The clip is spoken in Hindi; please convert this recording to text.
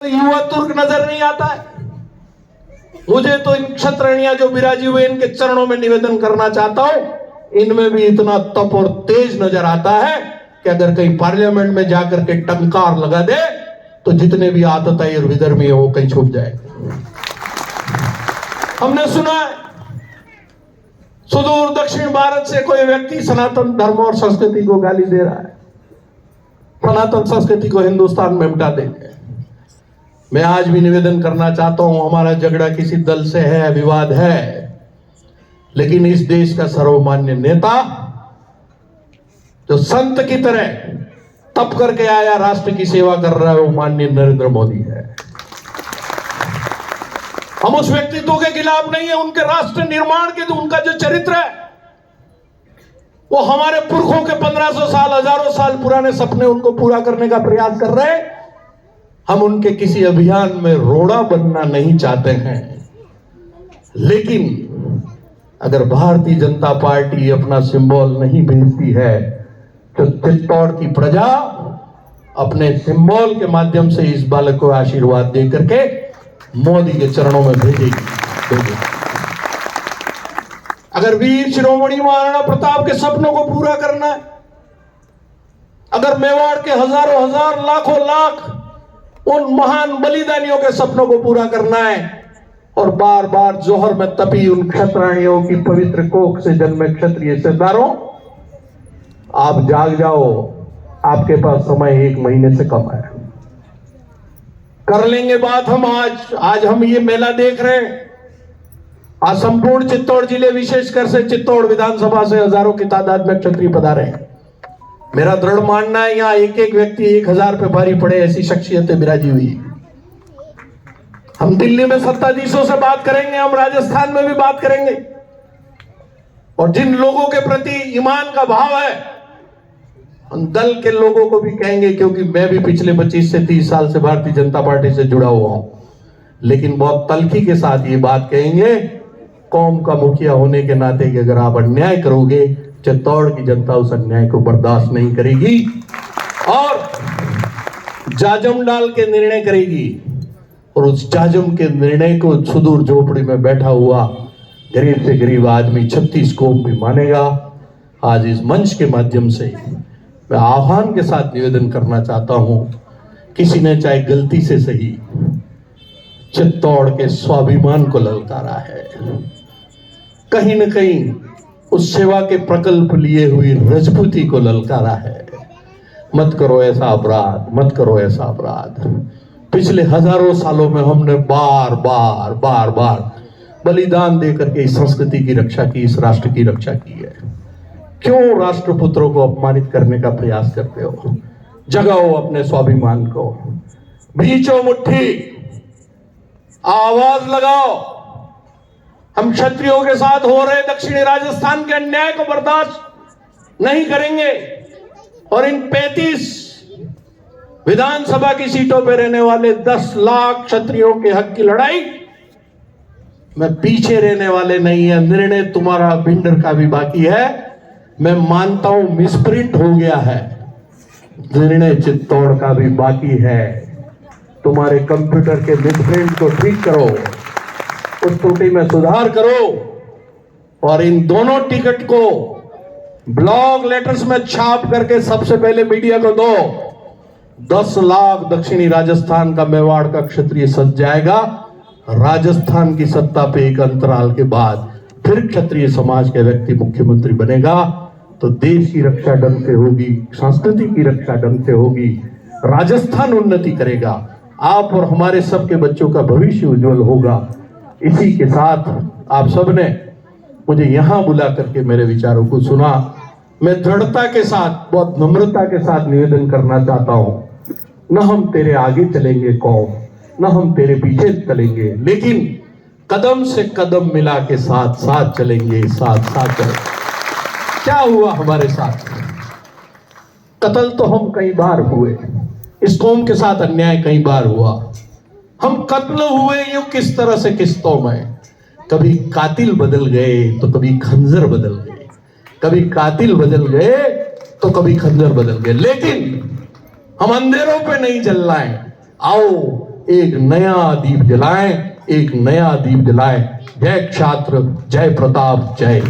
युवा तुर्क नजर नहीं आता है। मुझे तो इन क्षत्रिया जो विराजी हुए इनके चरणों में निवेदन करना चाहता हूं, इनमें भी इतना तप और तेज नजर आता है कि अगर कहीं पार्लियामेंट में जाकर के टंकार लगा दे तो जितने भी आतताई और विधर्मी है वो कहीं छुप जाए। हमने सुना है सुदूर दक्षिण भारत से कोई व्यक्ति सनातन धर्म और संस्कृति को गाली दे रहा है, सनातन संस्कृति को हिंदुस्तान में मिटा देंगे। मैं आज भी निवेदन करना चाहता हूं, हमारा झगड़ा किसी दल से है, विवाद है, लेकिन इस देश का सर्वमान्य नेता जो संत की तरह तप करके आया, राष्ट्र की सेवा कर रहा है, वो माननीय नरेंद्र मोदी है। हम उस व्यक्तित्व के खिलाफ नहीं है, उनके राष्ट्र निर्माण के उनका जो चरित्र है वो हमारे पुरखों के 1500 साल, हजारों साल पुराने सपने उनको पूरा करने का प्रयास कर रहे हैं। हम उनके किसी अभियान में रोड़ा बनना नहीं चाहते हैं, लेकिन अगर भारतीय जनता पार्टी अपना सिंबल नहीं भेजती है तो चित्तौड़ की प्रजा अपने सिंबल के माध्यम से इस बालक को आशीर्वाद दे करके मोदी के चरणों में भेजेगी। अगर वीर शिरोमणि महाराणा प्रताप के सपनों को पूरा करना है, अगर मेवाड़ के हजारों हजार लाखों लाख उन महान बलिदानियों के सपनों को पूरा करना है और बार बार जोहर में तपी उन क्षत्रियों की पवित्र कोख से जन्मे क्षत्रिय सरदारों, आप जाग जाओ, आपके पास समय 1 महीने से कम है। कर लेंगे बात हम आज हम ये मेला देख रहे हैं। आज संपूर्ण चित्तौड़ जिले, विशेषकर से चित्तौड़ विधानसभा से हजारों की तादाद में क्षत्रिय पधारे हैं। मेरा दृढ़ मानना है यहाँ एक एक व्यक्ति 1000 पे भारी पड़े, ऐसी शख्सियतें विराजी हुई। हम दिल्ली में सत्ताधीशों से बात करेंगे, हम राजस्थान में भी बात करेंगे, और जिन लोगों के प्रति ईमान का भाव है उन दल के लोगों को भी कहेंगे, क्योंकि मैं भी पिछले 25 से 30 साल से भारतीय जनता पार्टी से जुड़ा हुआ हूं, लेकिन बहुत तल्खी के साथ ये बात कहेंगे कौम का मुखिया होने के नाते कि अगर आप अन्याय करोगे, चित्तौड़ की जनता उस अन्याय को बर्दाश्त नहीं करेगी और जाजम डाल के निर्णय करेगी। और उस जाजम के निर्णय को सुदूर झोपड़ी में बैठा हुआ गरीब से गरीब आदमी 36 कौम भी मानेगा। आज इस मंच के माध्यम से मैं आह्वान के साथ निवेदन करना चाहता हूं, किसी ने चाहे गलती से सही चित्तौड़ के स्वाभिमान को ललकारा है, कहीं न कहीं उस सेवा के प्रकल्प लिए हुई रजपूती को ललकारा है। मत करो ऐसा अपराध, मत करो ऐसा अपराध। पिछले हजारों सालों में हमने बार बार बलिदान देकर के इस संस्कृति की रक्षा की, इस राष्ट्र की रक्षा की है। क्यों राष्ट्रपुत्रों को अपमानित करने का प्रयास करते हो? जगाओ अपने स्वाभिमान को, भींचो मुट्ठी, आवाज लगाओ। हम क्षत्रियों के साथ हो रहे दक्षिणी राजस्थान के अन्याय को बर्दाश्त नहीं करेंगे और इन 35 विधानसभा की सीटों पर रहने वाले 10 लाख क्षत्रियों के हक की लड़ाई में पीछे रहने वाले नहीं है। निर्णय तुम्हारा भिंडर का भी बाकी है, मैं मानता हूं मिसप्रिंट हो गया है, निर्णय चित्तौड़ का भी बाकी है। तुम्हारे कंप्यूटर के मिसप्रिंट को ठीक करो, उस त्रुटि में सुधार करो और इन दोनों टिकट को ब्लॉक लेटर्स में छाप करके सबसे पहले मीडिया को दो। 10 लाख दक्षिणी राजस्थान का, मेवाड़ का क्षत्रिय सज जाएगा। राजस्थान की सत्ता पे एक अंतराल के बाद फिर क्षत्रिय समाज के व्यक्ति मुख्यमंत्री बनेगा तो देश की रक्षा ढंग से होगी, संस्कृति की रक्षा ढंग से होगी, राजस्थान उन्नति करेगा, आप और हमारे सबके बच्चों का भविष्य उज्जवल होगा। इसी के साथ आप सबने मुझे यहां बुला करके मेरे विचारों को सुना। मैं दृढ़ता के साथ, बहुत नम्रता के साथ निवेदन करना चाहता हूं, न हम तेरे आगे चलेंगे कौम, न हम तेरे पीछे चलेंगे, लेकिन कदम से कदम मिला के साथ साथ चलेंगे, साथ साथ चलेंगे। क्या हुआ हमारे साथ? कत्ल तो हम कई बार हुए, इस कौम के साथ अन्याय कई बार हुआ। हम कत्ल हुए यूं किस तरह से किस्तों में, कभी कातिल बदल गए तो कभी खंजर बदल गए, कभी कातिल बदल गए तो कभी खंजर बदल गए, लेकिन हम अंधेरों पे नहीं चलना है। आओ एक नया दीप जलाएं, एक नया दीप जलाएं। जय छात्र, जय प्रताप, जय।